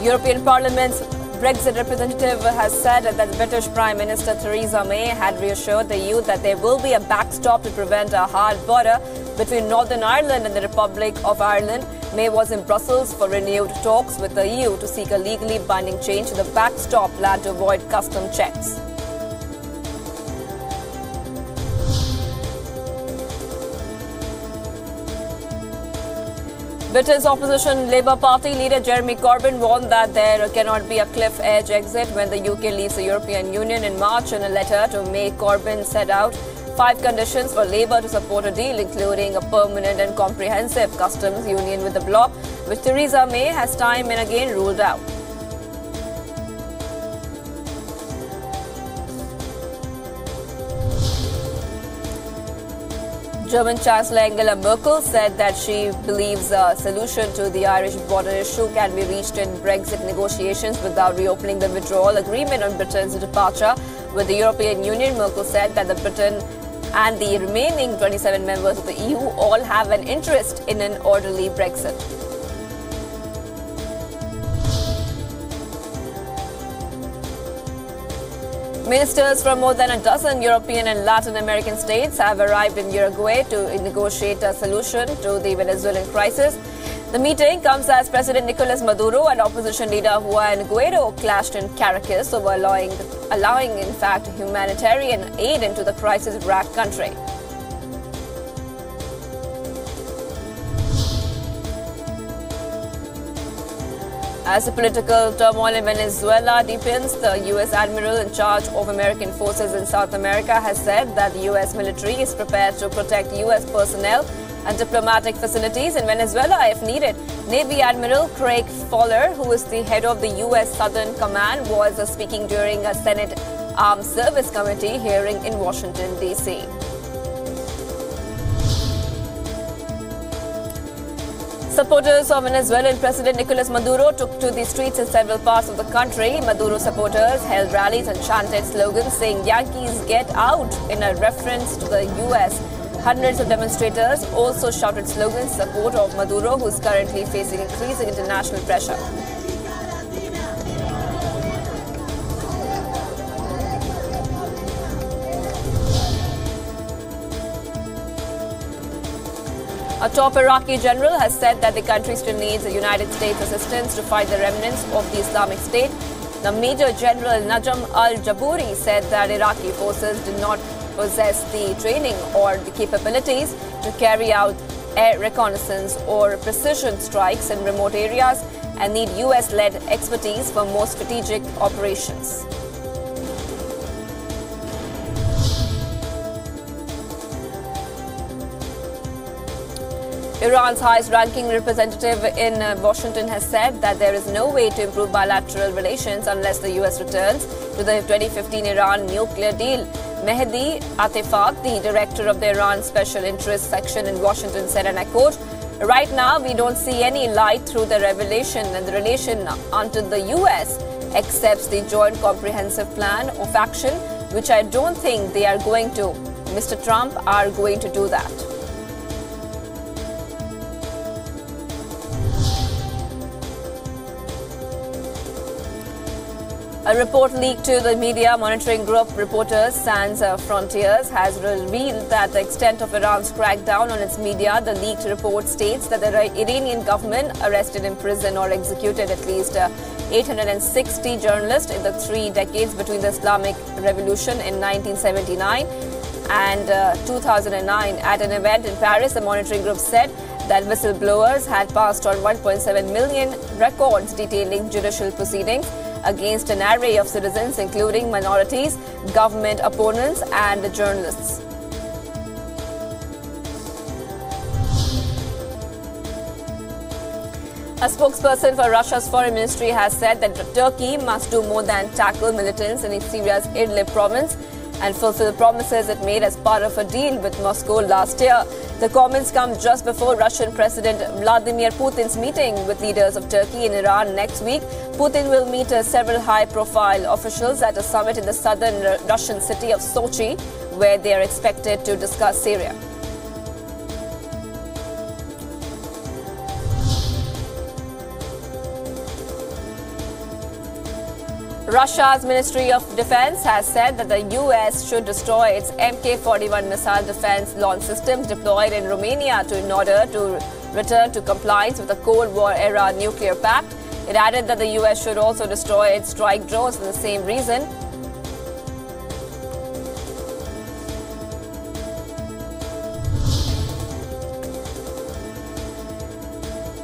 European Parliament's Brexit representative has said that the British Prime Minister Theresa May had reassured the EU that there will be a backstop to prevent a hard border between Northern Ireland and the Republic of Ireland. May was in Brussels for renewed talks with the EU to seek a legally binding change to the backstop plan to avoid custom checks. Britain's opposition Labour Party leader Jeremy Corbyn warned that there cannot be a cliff edge exit when the UK leaves the European Union in March. In a letter to May, Corbyn set out 5 conditions for Labour to support a deal, including a permanent and comprehensive customs union with the bloc, which Theresa May has time and again ruled out. German Chancellor Angela Merkel said that she believes a solution to the Irish border issue can be reached in Brexit negotiations without reopening the withdrawal agreement on Britain's departure with the European Union. Merkel said that Britain and the remaining 27 members of the EU all have an interest in an orderly Brexit. Ministers from more than a dozen European and Latin American states have arrived in Uruguay to negotiate a solution to the Venezuelan crisis. The meeting comes as President Nicolas Maduro and opposition leader Juan Guaido clashed in Caracas over allowing in fact humanitarian aid into the crisis-racked country. As the political turmoil in Venezuela deepens, the U.S. admiral in charge of American forces in South America has said that the U.S. military is prepared to protect U.S. personnel and diplomatic facilities in Venezuela if needed. Navy Admiral Craig Fowler, who is the head of the U.S. Southern Command, was speaking during a Senate Armed Service Committee hearing in Washington, D.C. Supporters of Venezuelan President Nicolas Maduro took to the streets in several parts of the country. Maduro supporters held rallies and chanted slogans saying "Yankees get out" in a reference to the U.S. Hundreds of demonstrators also shouted slogans in support of Maduro, who is currently facing increasing international pressure. A top Iraqi general has said that the country still needs the United States assistance to fight the remnants of the Islamic State. The Major General Najm al-Jabouri said that Iraqi forces did not possess the training or the capabilities to carry out air reconnaissance or precision strikes in remote areas and need US-led expertise for more strategic operations. Iran's highest-ranking representative in Washington has said that there is no way to improve bilateral relations unless the U.S. returns to the 2015 Iran nuclear deal. Mehdi Atifaq, the director of the Iran Special Interest Section in Washington, said, and I quote, "Right now, we don't see any light through the relation until the U.S. accepts the Joint Comprehensive Plan of Action, which I don't think they are going to. Mr. Trump are going to do that." A report leaked to the media monitoring group Reporters Sans Frontiers has revealed that the extent of Iran's crackdown on its media. The leaked report states that the Iranian government arrested, imprisoned or executed at least 860 journalists in the 3 decades between the Islamic Revolution in 1979 and 2009. At an event in Paris, the monitoring group said that whistleblowers had passed on 1.7 million records detailing judicial proceedings against an array of citizens, including minorities, government opponents, and journalists. A spokesperson for Russia's foreign ministry has said that Turkey must do more than tackle militants in Syria's Idlib province and fulfill promises it made as part of a deal with Moscow last year. The comments come just before Russian President Vladimir Putin's meeting with leaders of Turkey and Iran next week. Putin will meet several high-profile officials at a summit in the southern Russian city of Sochi, where they are expected to discuss Syria. Russia's Ministry of Defense has said that the US should destroy its Mk-41 missile defense launch systems deployed in Romania in order to return to compliance with the Cold War-era nuclear pact. It added that the US should also destroy its strike drones for the same reason.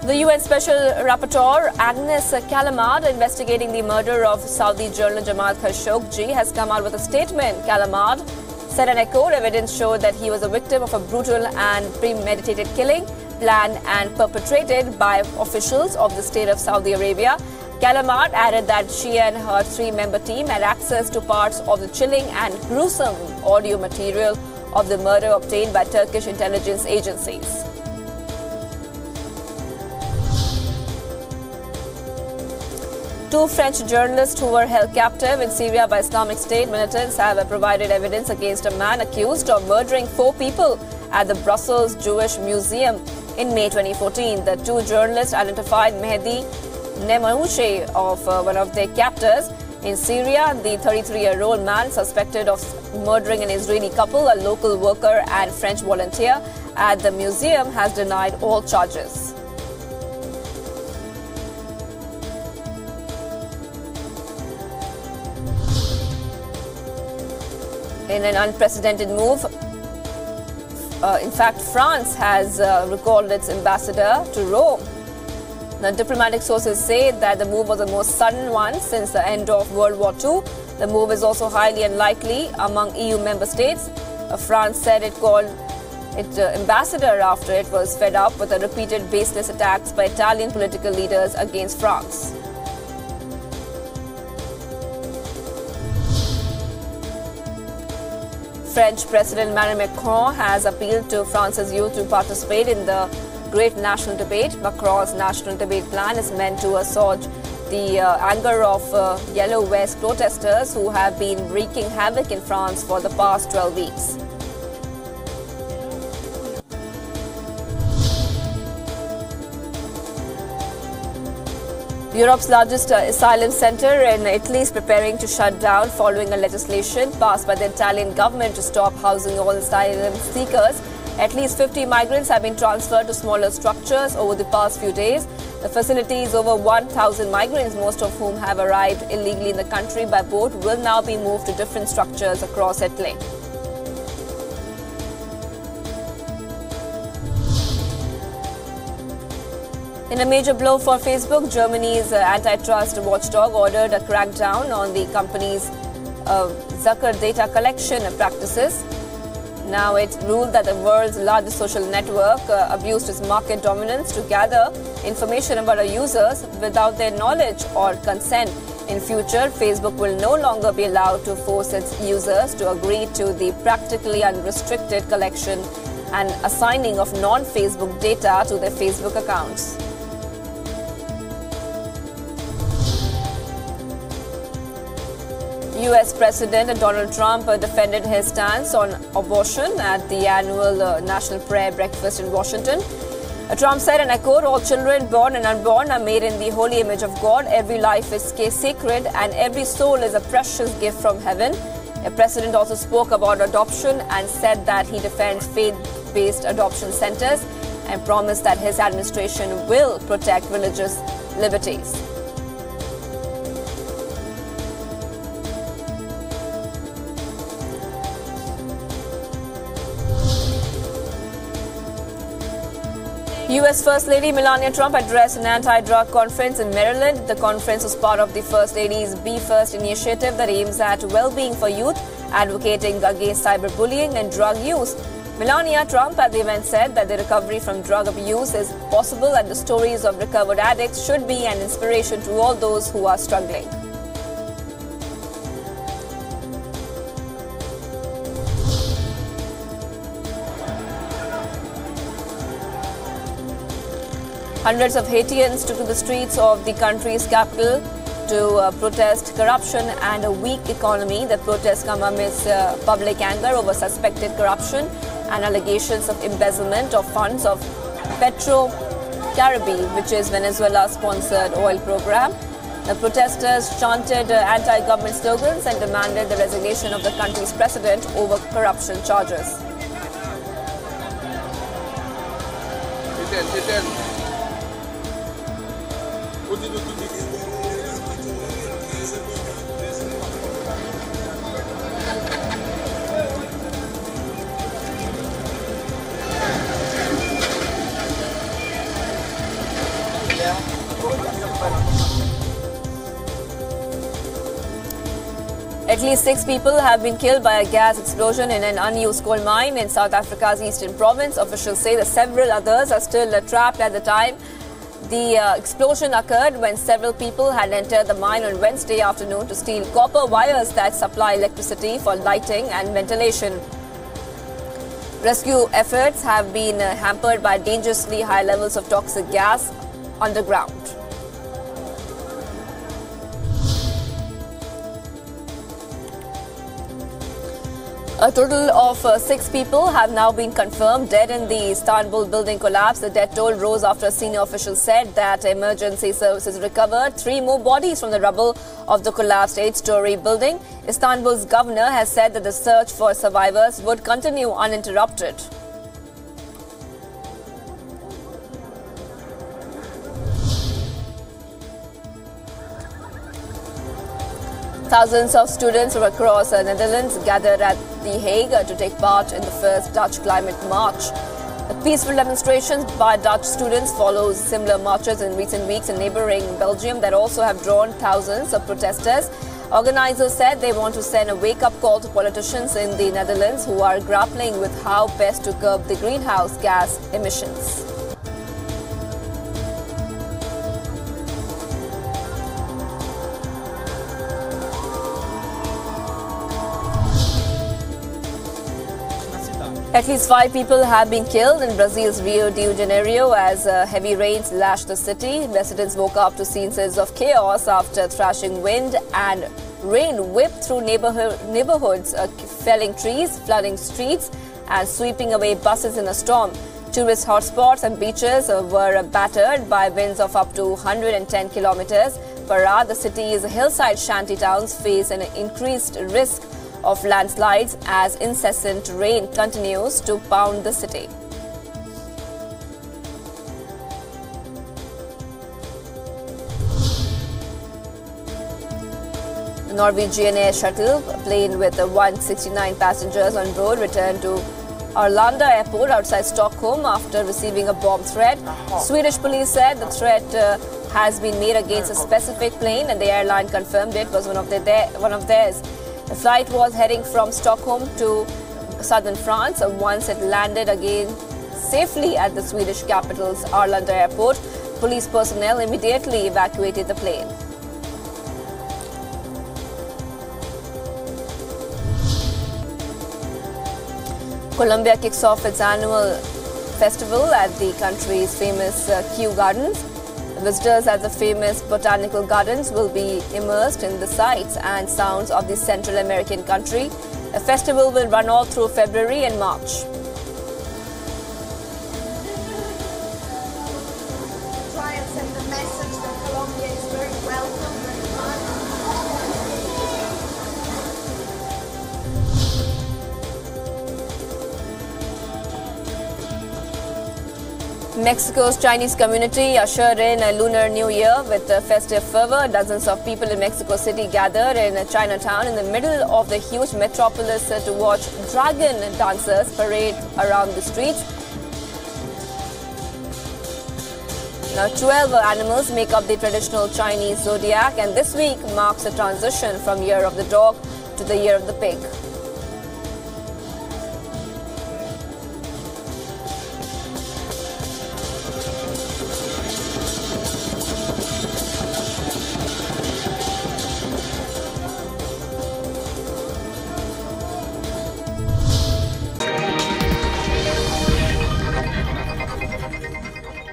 The UN Special Rapporteur Agnes Callamard, investigating the murder of Saudi journalist Jamal Khashoggi, has come out with a statement. Callamard said an echoed evidence showed that he was a victim of a brutal and premeditated killing, planned and perpetrated by officials of the state of Saudi Arabia. Callamard added that she and her three-member team had access to parts of the chilling and gruesome audio material of the murder obtained by Turkish intelligence agencies. Two French journalists who were held captive in Syria by Islamic State militants have provided evidence against a man accused of murdering 4 people at the Brussels Jewish Museum in May 2014. The two journalists identified Mehdi Nemouche of one of their captors in Syria. The 33-year-old man suspected of murdering an Israeli couple, a local worker and French volunteer at the museum, has denied all charges. In an unprecedented move, in fact, France has recalled its ambassador to Rome. The diplomatic sources say that the move was the most sudden one since the end of World War II. The move is also highly unlikely among EU member states. France said it called its ambassador after it was fed up with the repeated baseless attacks by Italian political leaders against France. French President Emmanuel Macron has appealed to France's youth to participate in the great national debate. Macron's national debate plan is meant to assuage the anger of Yellow Vest protesters who have been wreaking havoc in France for the past 12 weeks. Europe's largest asylum centre in Italy is preparing to shut down following a legislation passed by the Italian government to stop housing all asylum seekers. At least 50 migrants have been transferred to smaller structures over the past few days. The facility is over 1,000 migrants, most of whom have arrived illegally in the country by boat, will now be moved to different structures across Italy. In a major blow for Facebook, Germany's antitrust watchdog ordered a crackdown on the company's Zucker data collection practices. Now it ruled that the world's largest social network abused its market dominance to gather information about our users without their knowledge or consent. In future, Facebook will no longer be allowed to force its users to agree to the practically unrestricted collection and assigning of non-Facebook data to their Facebook accounts. US President Donald Trump defended his stance on abortion at the annual National Prayer Breakfast in Washington. Trump said and echoed, "All children, born and unborn, are made in the holy image of God. Every life is sacred and every soul is a precious gift from heaven." The president also spoke about adoption and said that he defends faith-based adoption centers and promised that his administration will protect religious liberties. US First Lady Melania Trump addressed an anti-drug conference in Maryland. The conference was part of the First Lady's Be First initiative that aims at well-being for youth, advocating against cyberbullying and drug use. Melania Trump at the event said that the recovery from drug abuse is possible and the stories of recovered addicts should be an inspiration to all those who are struggling. Hundreds of Haitians took to the streets of the country's capital to protest corruption and a weak economy. The protests come amidst public anger over suspected corruption and allegations of embezzlement of funds of PetroCaribe, which is Venezuela-sponsored oil program. The protesters chanted anti-government slogans and demanded the resignation of the country's president over corruption charges. At least 6 people have been killed by a gas explosion in an unused coal mine in South Africa's eastern province. Officials say that several others are still trapped at the time. The explosion occurred when several people had entered the mine on Wednesday afternoon to steal copper wires that supply electricity for lighting and ventilation. Rescue efforts have been hampered by dangerously high levels of toxic gas underground. A total of 6 people have now been confirmed dead in the Istanbul building collapse. The death toll rose after a senior official said that emergency services recovered 3 more bodies from the rubble of the collapsed 8-story building. Istanbul's governor has said that the search for survivors would continue uninterrupted. Thousands of students from across the Netherlands gathered at The Hague to take part in the first Dutch Climate March. The peaceful demonstrations by Dutch students follows similar marches in recent weeks in neighbouring Belgium that also have drawn thousands of protesters. Organisers said they want to send a wake-up call to politicians in the Netherlands who are grappling with how best to curb the greenhouse gas emissions. At least 5 people have been killed in Brazil's Rio de Janeiro as heavy rains lashed the city. Residents woke up to scenes of chaos after thrashing wind and rain whipped through neighborhoods, felling trees, flooding streets and sweeping away buses in a storm. Tourist hotspots and beaches were battered by winds of up to 110 kilometers per hour. The city's hillside shanty towns face an increased risk of landslides as incessant rain continues to pound the city. The Norwegian air shuttle plane with 169 passengers on board returned to Arlanda airport outside Stockholm after receiving a bomb threat. Swedish police said the threat has been made against a specific plane and the airline confirmed it was one of theirs. The flight was heading from Stockholm to southern France. Once it landed again safely at the Swedish capital's Arlanda airport, police personnel immediately evacuated the plane. Colombia kicks off its annual festival at the country's famous Kew Gardens. Visitors at the famous botanical gardens will be immersed in the sights and sounds of the Central American country. The festival will run all through February and March. Try and send the message that Colombia is very welcome, very fun. Mexico's Chinese community ushered in a Lunar New Year with festive fervor. Dozens of people in Mexico City gathered in Chinatown in the middle of the huge metropolis to watch dragon dancers parade around the streets. Now, 12 animals make up the traditional Chinese zodiac, and this week marks a transition from Year of the Dog to the Year of the Pig.